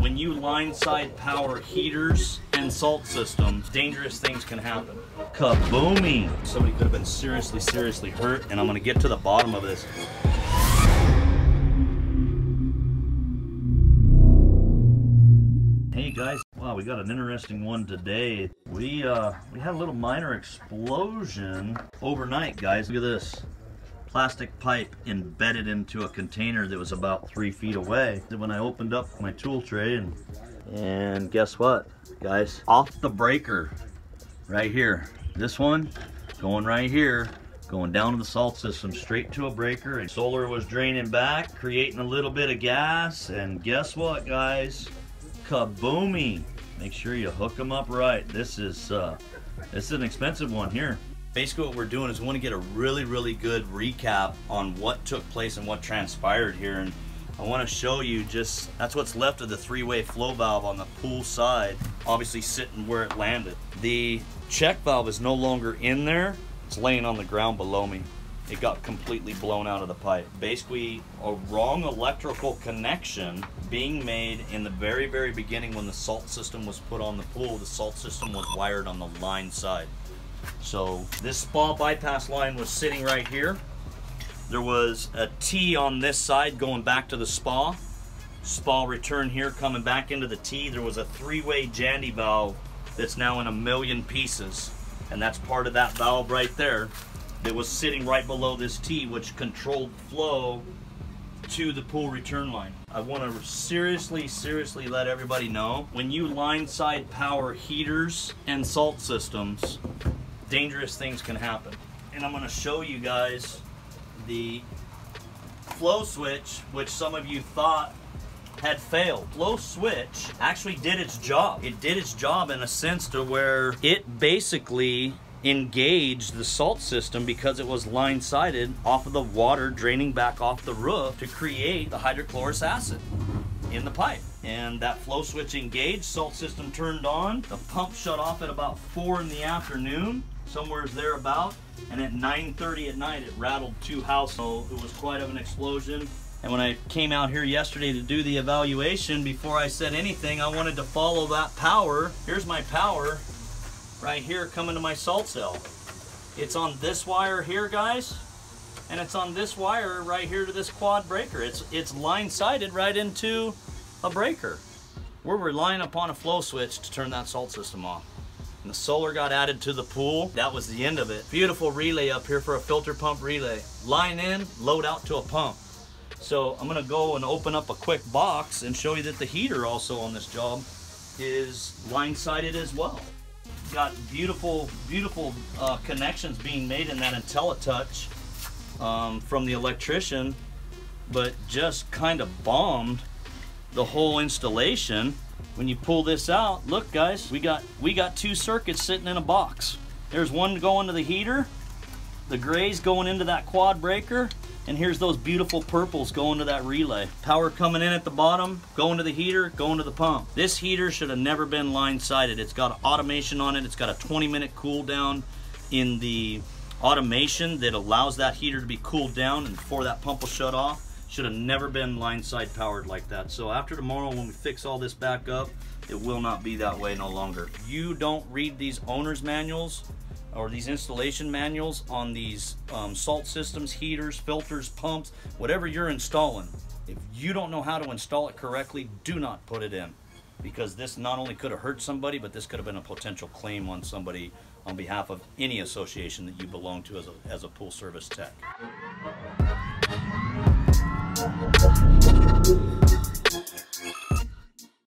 When you line side power heaters and salt systems, dangerous things can happen. Kaboomie! Somebody could have been seriously hurt, and I'm gonna get to the bottom of this. Hey guys, wow, we got an interesting one today. We had a little minor explosion overnight, guys. Look at this. Plastic pipe embedded into a container that was about 3 feet away. When I opened up my tool tray and guess what, guys? Off the breaker, right here. This one going right here, going down to the salt system, straight to a breaker, and solar was draining back, creating a little bit of gas, and guess what, guys? Kaboomie! Make sure you hook them up right. This is an expensive one here. Basically what we're doing is we want to get a really good recap on what took place and what transpired here, and I want to show you that's what's left of the three-way flow valve on the pool side, obviously sitting where it landed. The check valve is no longer in there, it's laying on the ground below me. It got completely blown out of the pipe. Basically a wrong electrical connection being made in the very beginning when the salt system was put on the pool. The salt system was wired on the line side. So this spa bypass line was sitting right here. There was a T on this side going back to the spa. Spa return here coming back into the T. There was a three-way Jandy valve that's now in a million pieces. And that's part of that valve right there that was sitting right below this T, which controlled flow to the pool return line. I want to seriously let everybody know, when you line side power heaters and salt systems, dangerous things can happen. And I'm going to show you guys the flow switch, which some of you thought had failed. Flow switch actually did its job. It did its job in a sense to where it basically engaged the salt system because it was line-sided off of the water draining back off the roof to create the hydrochloric acid in the pipe. And that flow switch engaged, salt system turned on, the pump shut off at about 4 in the afternoon, somewhere's thereabout, and at 9:30 at night it rattled 2 houses. So it was quite of an explosion. And when I came out here yesterday to do the evaluation, before I said anything, I wanted to follow that power. Here's my power right here coming to my salt cell. It's on this wire here, guys, and it's on this wire right here to this quad breaker. It's line-sided right into a breaker. We're relying upon a flow switch to turn that salt system off. And the solar got added to the pool. That was the end of it. Beautiful relay up here for a filter pump relay. Line in, load out to a pump. So I'm gonna go and open up a quick box and show you that the heater also on this job is line-sided as well. Got beautiful connections being made in that IntelliTouch from the electrician, but just kind of bombed the whole installation. When you pull this out, look guys, we got 2 circuits sitting in a box. There's one going to the heater, the grays going into that quad breaker, and here's those beautiful purples going to that relay. Power coming in at the bottom, going to the heater, going to the pump. This heater should have never been line-sided. It's got automation on it. It's got a 20-minute cool down in the automation that allows that heater to be cooled down, and before that pump will shut off. Should have never been line-side powered like that. So after tomorrow, when we fix all this back up, it will not be that way no longer. You don't read these owner's manuals or these installation manuals on these salt systems, heaters, filters, pumps, whatever you're installing. If you don't know how to install it correctly, do not put it in, because this not only could have hurt somebody, but this could have been a potential claim on somebody on behalf of any association that you belong to as a pool service tech.